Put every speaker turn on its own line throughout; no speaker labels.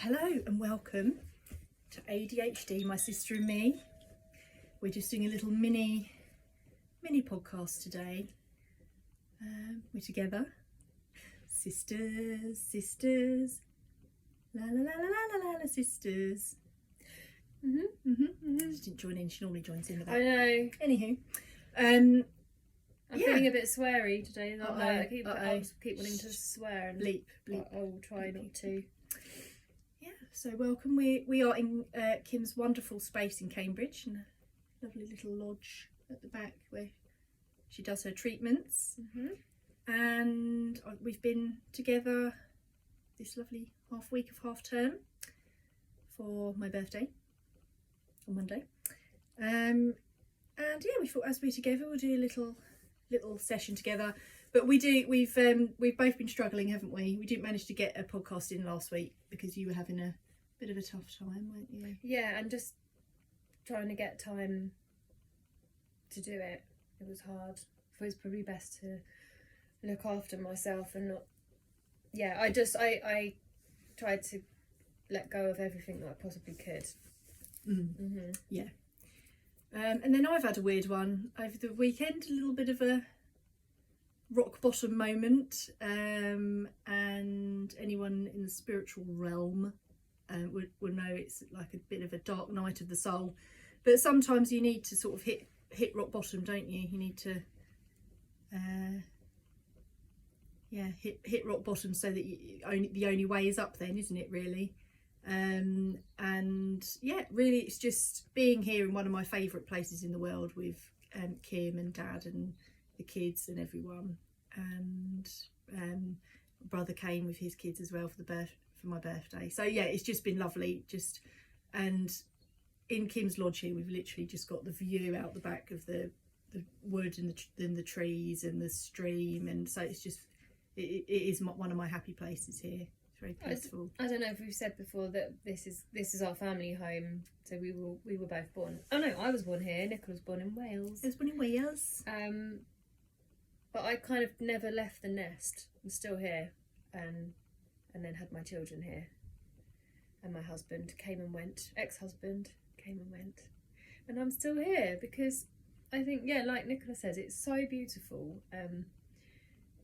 Hello and welcome to ADHD, my sister and me. We're just doing a little mini podcast today. We're together, sisters, la la la la la la la, sisters. Just didn't join in. She normally joins in with that.
I know.
Anywho,
I'm feeling a bit sweary today. I keep wanting to swear and
bleep.
I'll try not to.
So welcome. We are in Kim's wonderful space in Cambridge, in a lovely little lodge at the back where she does her treatments. And we've been together this lovely week of half term for my birthday on Monday. And yeah, we thought as we're together we'll do a little session together. But we've both been struggling, haven't we? We didn't manage to get a podcast in last week because you were having a bit of a tough time, weren't you?
Yeah, and just trying to get time to do it. It was hard. It was probably best to look after myself and not. Yeah, I tried to let go of everything that I possibly could.
Yeah. And then I've had a weird one over the weekend, a little bit of a rock bottom moment, and anyone in the spiritual realm would know it's like a bit of a dark night of the soul. But sometimes you need to sort of hit rock bottom, don't you? You need to hit rock bottom so that the only way is up then, isn't it, really? And yeah, really it's just being here in one of my favourite places in the world with Kim and Dad and the kids and everyone, and brother came with his kids as well for my birthday. So yeah, it's just been lovely. And in Kim's lodge here, we've literally just got the view out the back of the wood and the trees and the stream, and so it's just it is one of my happy places here. It's very peaceful.
I don't know if we've said before that this is our family home. So we were both born. Oh no, I was born here. Nicola was born in Wales.
I was born in Wales.
But I kind of never left the nest. I'm still here, and then had my children here, and my husband came and went. Ex-husband came and went, and I'm still here because I think, yeah, like Nicola says, it's so beautiful.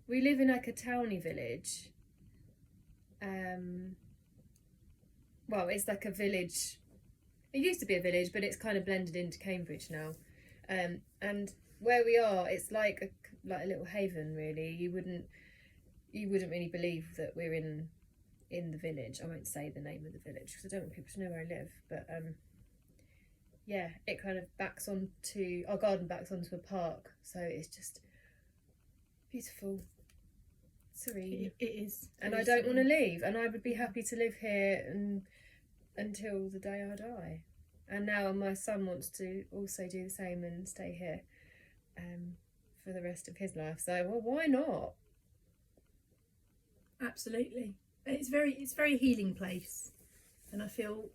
We live in like a towny village. Well, it's like a village. It used to be a village, but it's kind of blended into Cambridge now. And where we are, it's like a little haven, really. You wouldn't really believe that we're in the village. I won't say the name of the village because I don't want people to know where I live. But yeah, it kind of our garden backs onto a park, so it's just beautiful, serene.
It is,
and I don't want to leave. And I would be happy to live here until the day I die. And now my son wants to also do the same and stay here for the rest of his life. So, well, why not?
Absolutely. It's very healing place, and I feel,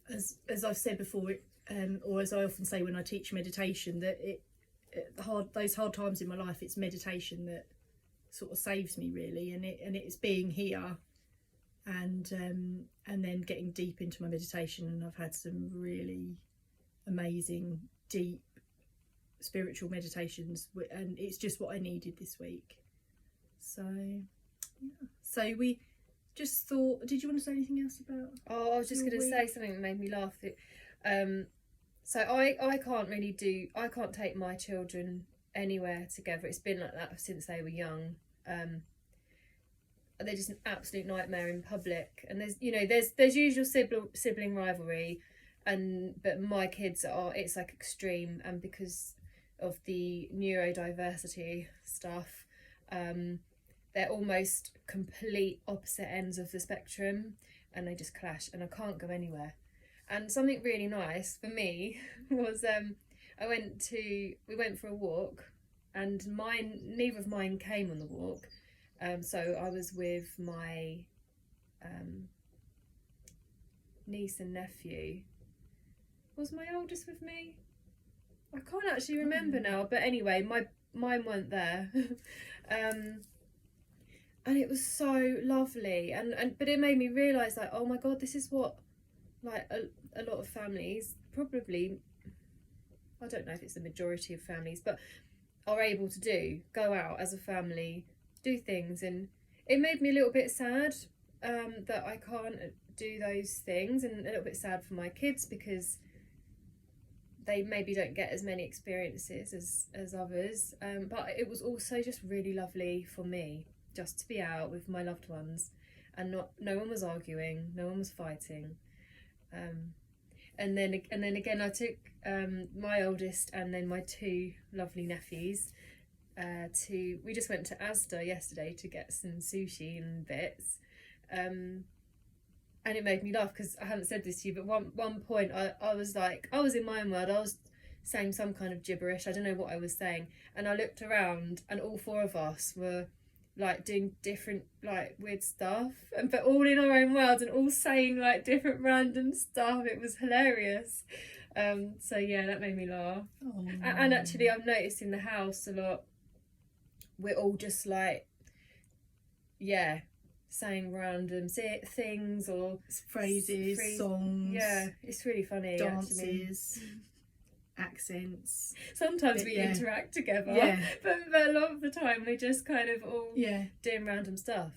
as I've said before, or as I often say when I teach meditation, that those hard times in my life, it's meditation that sort of saves me, really, and it's being here, and then getting deep into my meditation, and I've had some really amazing, deep spiritual meditations, and it's just what I needed this week. So yeah. So we just thought, did you want to say anything else about?
Oh, I was just going to say something that made me laugh. So I can't take my children anywhere together. It's been like that since they were young. They're just an absolute nightmare in public, and there's usual sibling rivalry, but my kids it's like extreme, and because of the neurodiversity stuff, they're almost complete opposite ends of the spectrum, and they just clash, and I can't go anywhere. And something really nice for me was we went for a walk, and neither of mine came on the walk. So I was with my niece and nephew. Was my oldest with me? I can't actually remember now, but anyway, mine weren't there. and it was so lovely, and but it made me realise, like, oh my God, this is what, like, a lot of families, probably, I don't know if it's the majority of families, but are able to do, go out as a family, do things. And it made me a little bit sad that I can't do those things, and a little bit sad for my kids because they maybe don't get as many experiences as others, but it was also just really lovely for me just to be out with my loved ones, and no one was arguing, no one was fighting. And then again, I took my oldest and then my two lovely nephews we just went to Asda yesterday to get some sushi and bits, and it made me laugh because I haven't said this to you, but one point I was like, I was in my own world, I was saying some kind of gibberish, I don't know what I was saying, and I looked around and all four of us were like doing different like weird stuff, but all in our own worlds and all saying like different random stuff. It was hilarious. So yeah, that made me laugh.
Oh.
And actually I've noticed in the house a lot, we're all just like, yeah, saying random things or
phrases, songs.
Yeah, it's really funny.
Dances.
Actually.
Accents.
Sometimes we interact together, but a lot of the time we're just kind of all doing random stuff.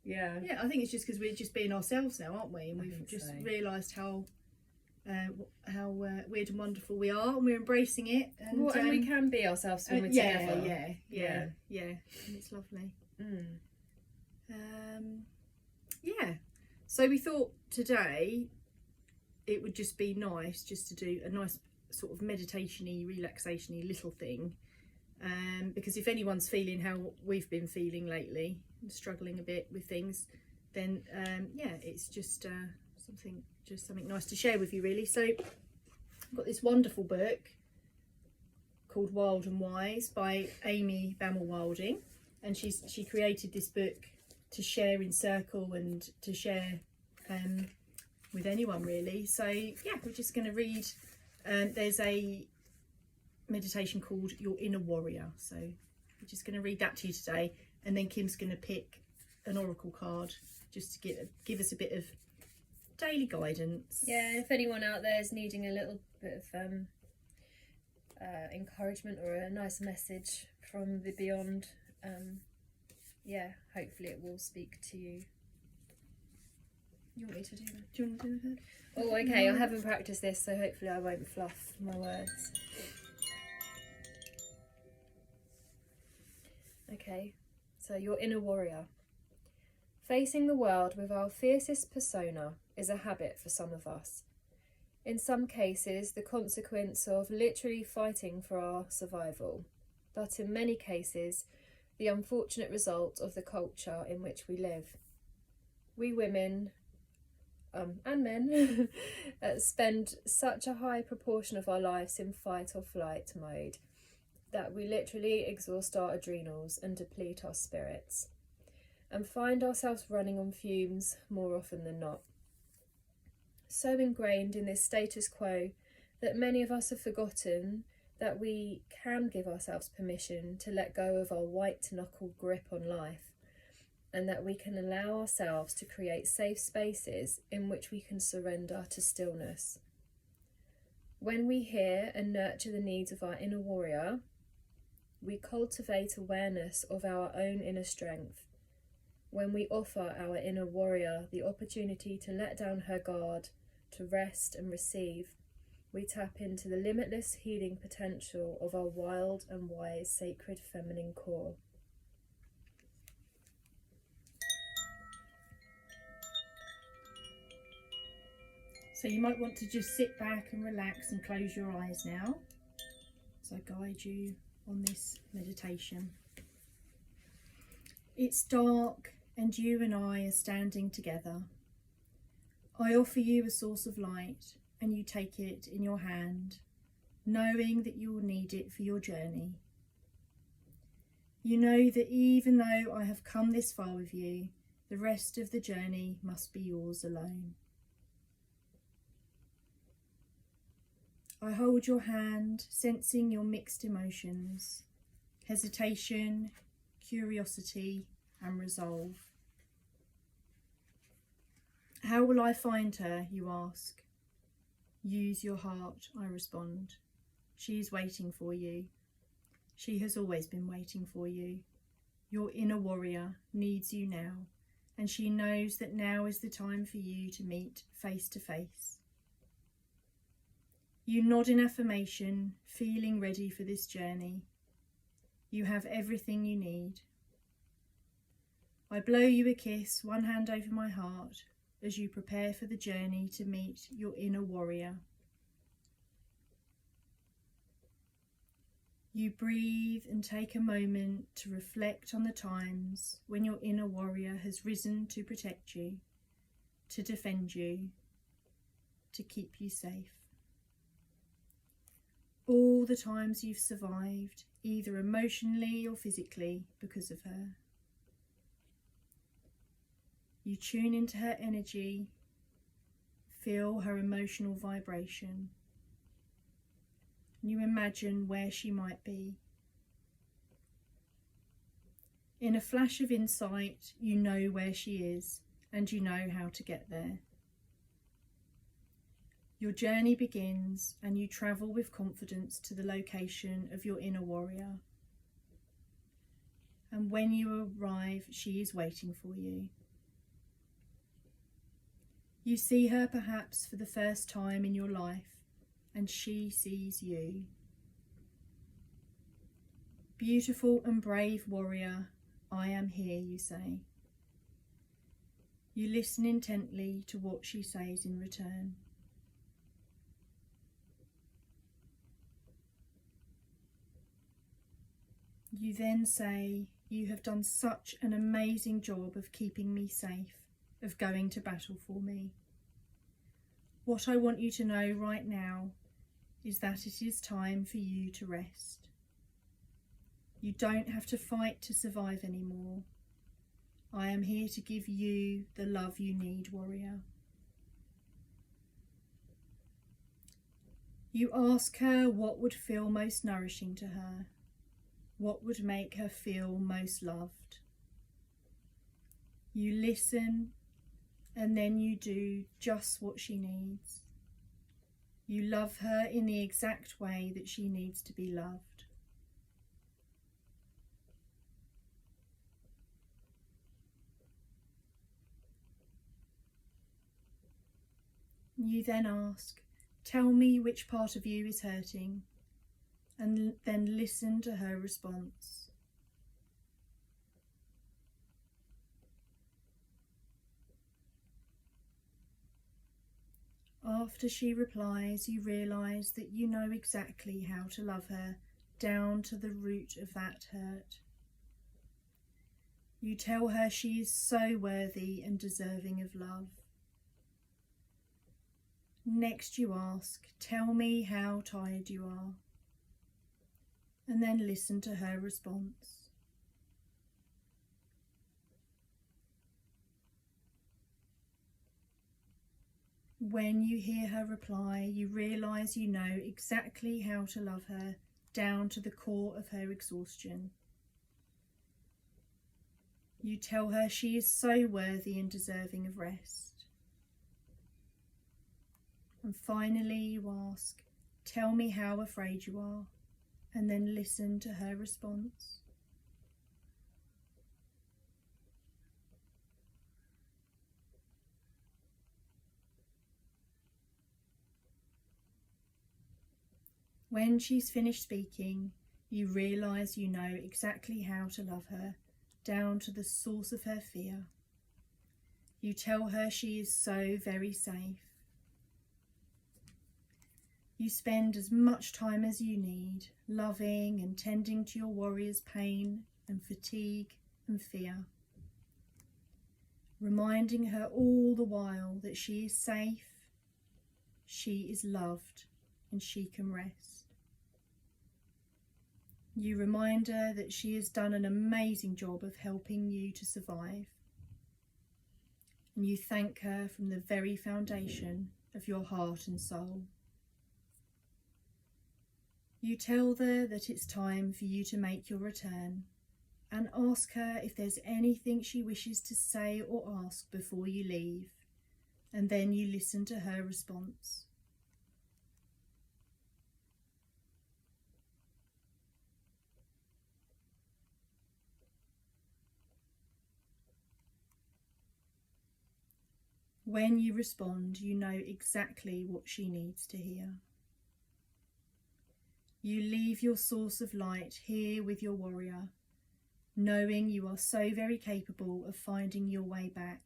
Yeah,
I think it's just because we're just being ourselves now, aren't we? And we've just realised how weird and wonderful we are, and we're embracing it. And,
and we can be ourselves when we're together.
Yeah, and it's lovely. So we thought today it would just be nice just to do a nice sort of meditation-y, relaxation-y little thing, because if anyone's feeling how we've been feeling lately, struggling a bit with things, then it's just something nice to share with you, really. So I've got this wonderful book called Wild and Wise by Amy Bamwell Wilding, and she created this book to share in circle and to share with anyone, really. So we're just going to read. There's a meditation called Your Inner Warrior, so we're just going to read that to you today, and then Kim's going to pick an oracle card just to give us a bit of daily guidance.
Yeah, if anyone out there is needing a little bit of encouragement or a nice message from the beyond, hopefully it will speak to you. You want me to do that?
Do you want to do that?
Oh, okay. I haven't practiced this, so hopefully I won't fluff my words. Okay, so your inner warrior. Facing the world with our fiercest persona is a habit for some of us. In some cases, the consequence of literally fighting for our survival, but in many cases, the unfortunate result of the culture in which we live. We women and men spend such a high proportion of our lives in fight or flight mode that we literally exhaust our adrenals and deplete our spirits, and find ourselves running on fumes more often than not. So ingrained in this status quo that many of us have forgotten that we can give ourselves permission to let go of our white-knuckle grip on life, and that we can allow ourselves to create safe spaces in which we can surrender to stillness. When we hear and nurture the needs of our inner warrior, we cultivate awareness of our own inner strength. When we offer our inner warrior the opportunity to let down her guard, to rest and receive, we tap into the limitless healing potential of our wild and wise sacred feminine core.
So you might want to just sit back and relax and close your eyes now as I guide you on this meditation. It's dark and you and I are standing together. I offer you a source of light and you take it in your hand, knowing that you will need it for your journey. You know that even though I have come this far with you, the rest of the journey must be yours alone. I hold your hand, sensing your mixed emotions, hesitation, curiosity, and resolve. How will I find her, you ask? Use your heart, I respond. She is waiting for you. She has always been waiting for you. Your inner warrior needs you now, and she knows that now is the time for you to meet face to face. You nod in affirmation, feeling ready for this journey. You have everything you need. I blow you a kiss, one hand over my heart, as you prepare for the journey to meet your inner warrior. You breathe and take a moment to reflect on the times when your inner warrior has risen to protect you, to defend you, to keep you safe. All the times you've survived, either emotionally or physically, because of her. You tune into her energy, feel her emotional vibration. You imagine where she might be. In a flash of insight, you know where she is and you know how to get there. Your journey begins and you travel with confidence to the location of your inner warrior. And when you arrive, she is waiting for you. You see her perhaps for the first time in your life, and she sees you. Beautiful and brave warrior, I am here, you say. You listen intently to what she says in return. You then say, you have done such an amazing job of keeping me safe, of going to battle for me. What I want you to know right now is that it is time for you to rest. You don't have to fight to survive anymore. I am here to give you the love you need, warrior. You ask her what would feel most nourishing to her, what would make her feel most loved. You listen, and then you do just what she needs. You love her in the exact way that she needs to be loved. You then ask, tell me which part of you is hurting, and then listen to her response. After she replies, you realise that you know exactly how to love her down to the root of that hurt. You tell her she is so worthy and deserving of love. Next you ask, tell me how tired you are, and then listen to her response. When you hear her reply, you realise you know exactly how to love her down to the core of her exhaustion. You tell her she is so worthy and deserving of rest. And finally you ask, tell me how afraid you are, and then listen to her response. When she's finished speaking, you realise you know exactly how to love her, down to the source of her fear. You tell her she is so very safe. You spend as much time as you need, loving and tending to your warrior's pain and fatigue and fear, reminding her all the while that she is safe, she is loved, and she can rest. You remind her that she has done an amazing job of helping you to survive, and you thank her from the very foundation of your heart and soul. You tell her that it's time for you to make your return, and ask her if there's anything she wishes to say or ask before you leave, and then you listen to her response. When you respond, you know exactly what she needs to hear. You leave your source of light here with your warrior, knowing you are so very capable of finding your way back,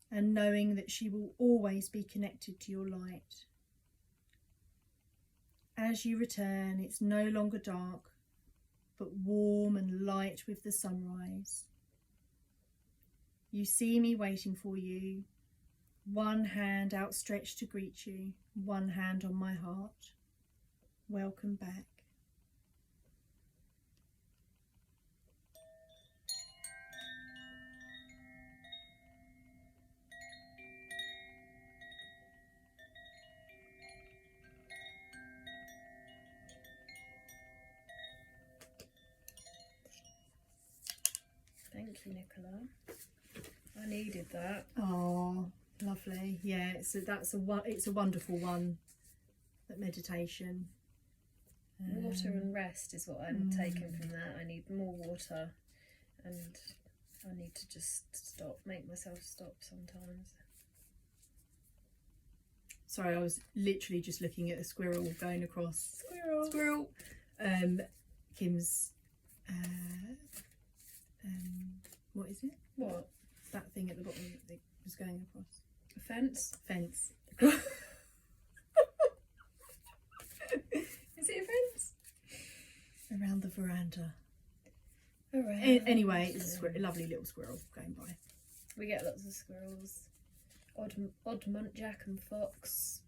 and knowing that she will always be connected to your light. As you return, it's no longer dark, but warm and light with the sunrise. You see me waiting for you, one hand outstretched to greet you, one hand on my heart. Welcome back.
Thank you, Nicola. I needed that.
Oh, lovely. Yeah, it's a wonderful one, that meditation.
Water and rest is what I'm taking from that. I need more water, and I need to just make myself stop sometimes.
Sorry, I was literally just looking at a squirrel going across.
Squirrel.
Kim's, what is it?
What?
That thing at the bottom that was going across.
A fence?
Fence.
Is it a fence?
Around the veranda.
Around.
Anyway, it's a lovely little squirrel going by.
We get lots of squirrels. Odd muntjac and fox.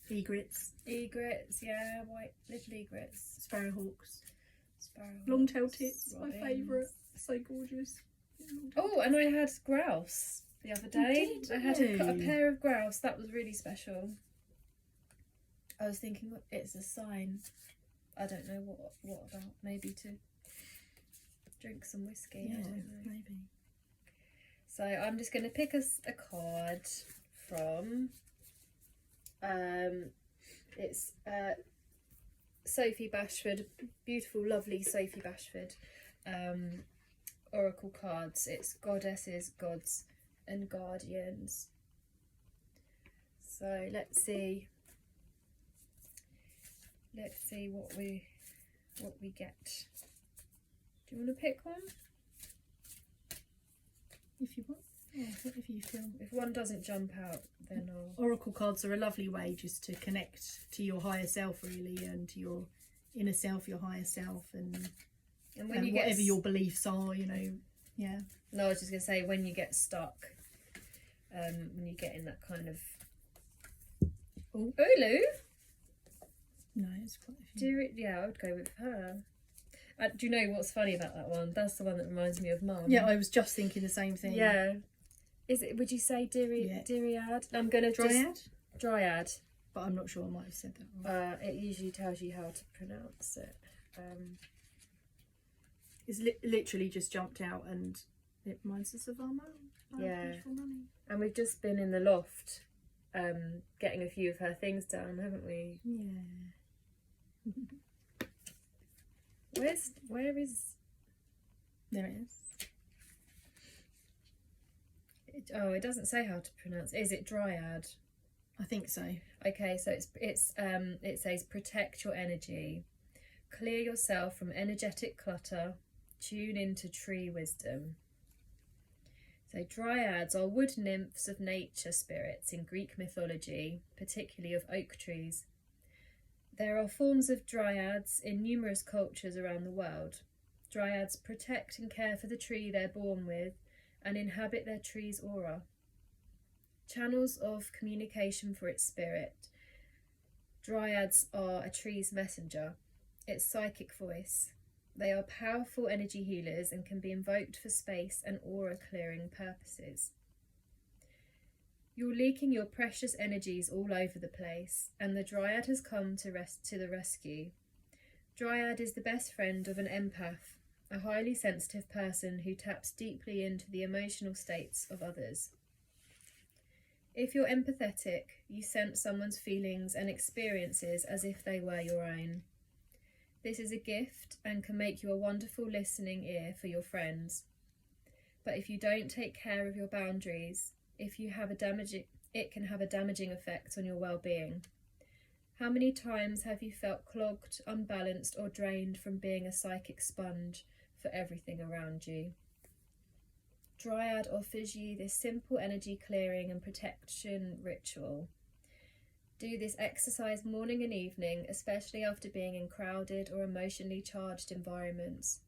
Egrets.
Egrets, yeah, white little egrets.
Sparrowhawks.
Sparrows.
Long-tailed tits, my
robins.
favourite. So gorgeous.
Oh, and I had grouse the other day.
did
I had
you?
a pair of grouse. That was really special. I was thinking it's a sign. I don't know what about. Maybe to drink some whiskey.
Yeah,
I don't know.
maybe.
So I'm just going to pick us a card from. It's Sophie Bashford, beautiful, lovely Sophie Bashford. Oracle cards. It's goddesses, gods, and guardians. So let's see what we get. Do you want to pick one?
If you want. Yeah, if you feel.
If one doesn't jump out, then I'll.
Oracle cards are a lovely way just to connect to your higher self, really, and to your inner self, your higher self, and
when you get
whatever your beliefs are, you know. Yeah.
No, I was just gonna say, when you get stuck, when you get in that kind of Ulu.
No, it's quite a few.
Yeah, I would go with her. Do you know what's funny about that one? That's the one that reminds me of Mum.
Yeah, I was just thinking the same thing.
Yeah. Is it? Would you say Dryad? I'm gonna
Dryad.
Dryad.
But I'm not sure. I might have said that wrong.
It usually tells you how to pronounce it.
It's literally just jumped out, and it reminds us of our mum.
Yeah.
Beautiful mummy.
And we've just been in the loft, getting a few of her things down, haven't we?
Yeah.
Where is?
There it is.
It doesn't say how to pronounce. Is it Dryad?
I think so.
Okay, so it says protect your energy, clear yourself from energetic clutter, tune into tree wisdom. So dryads are wood nymphs of nature spirits in Greek mythology, particularly of oak trees. There are forms of dryads in numerous cultures around the world. Dryads protect and care for the tree they're born with and inhabit their tree's aura. Channels of communication for its spirit. Dryads are a tree's messenger, its psychic voice. They are powerful energy healers and can be invoked for space and aura clearing purposes. You're leaking your precious energies all over the place, and the Dryad has come to the rescue. Dryad is the best friend of an empath, a highly sensitive person who taps deeply into the emotional states of others. If you're empathetic, you sense someone's feelings and experiences as if they were your own. This is a gift and can make you a wonderful listening ear for your friends. But if you don't take care of your boundaries, it can have a damaging effect on your well-being. How many times have you felt clogged, unbalanced, or drained from being a psychic sponge for everything around you? Dryad offers you this simple energy clearing and protection ritual. Do this exercise morning and evening, especially after being in crowded or emotionally charged environments.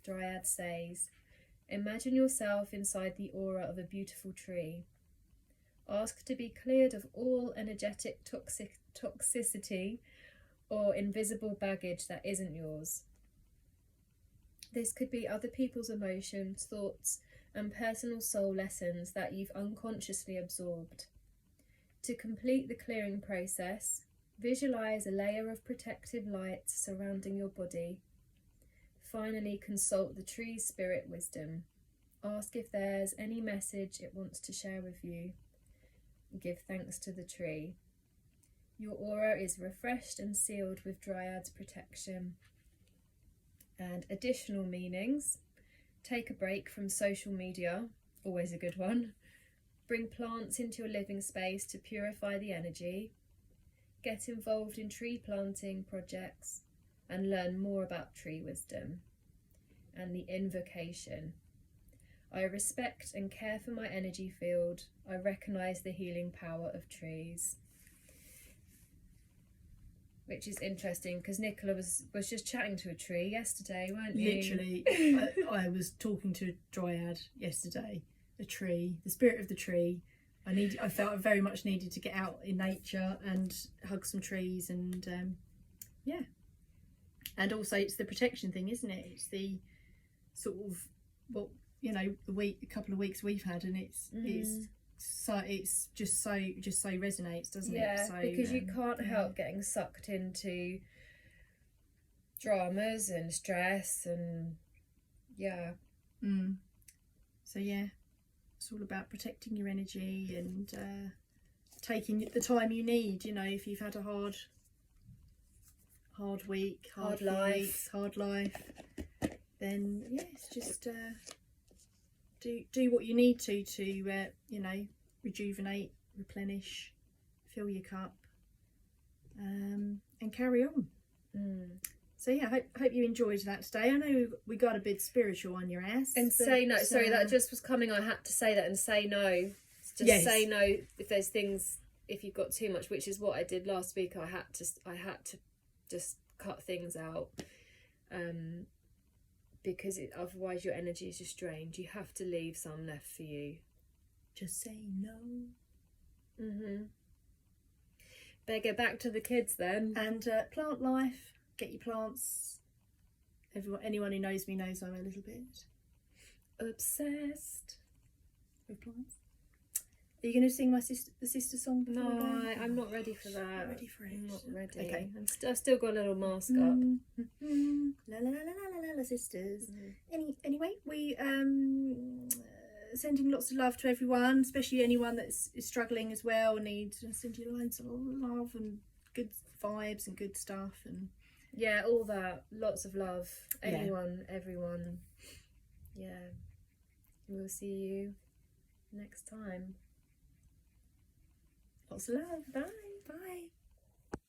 Dryad says, imagine yourself inside the aura of a beautiful tree. Ask to be cleared of all energetic toxicity or invisible baggage that isn't yours. This could be other people's emotions, thoughts, and personal soul lessons that you've unconsciously absorbed. To complete the clearing process, visualize a layer of protective light surrounding your body. Finally, consult the tree's spirit wisdom. Ask if there's any message it wants to share with you. Give thanks to the tree. Your aura is refreshed and sealed with Dryad's protection. And additional meanings: take a break from social media, always a good one. Bring plants into your living space to purify the energy. Get involved in tree planting projects and learn more about tree wisdom. And the invocation: I respect and care for my energy field. I recognise the healing power of trees. Which is interesting because Nicola was just chatting to a tree yesterday, weren't you?
Literally, I was talking to a Dryad yesterday, a tree, the spirit of the tree. I felt I very much needed to get out in nature and hug some trees, and yeah. And also, it's the protection thing, isn't it? It's the sort of a couple of weeks we've had, and it's just so resonates, doesn't it?
Yeah,
So,
because you can't help getting sucked into dramas and stress and
So yeah, it's all about protecting your energy and taking the time you need. If you've had a hard week, hard life, then yeah, it's just do what you need to rejuvenate, replenish, fill your cup, and carry on. So yeah, I hope you enjoyed that today. I know we got a bit spiritual on your ass.
And say no. Sorry, that just was coming. I had to say that and say no. Just say no if there's things. If you've got too much, which is what I did last week. I had to just cut things out. Because otherwise your energy is just drained. You have to leave some left for you.
Just say no.
Better get back to the kids then.
And plant life. Get your plants. Anyone who knows me knows I'm a little bit obsessed with plants. Are you going to sing the sister song before we go?
No, I'm not ready for that.
Not ready for it.
I'm not ready.
Okay.
I've still got a little mask up.
La la la la la sisters. Anyway, we sending lots of love to everyone, especially anyone is struggling as well. Needs send you lines of love and good vibes and good stuff, and
yeah, all that. Lots of love. Anyone, everyone. Yeah. We'll see you next time.
Lots of love. Bye. Bye.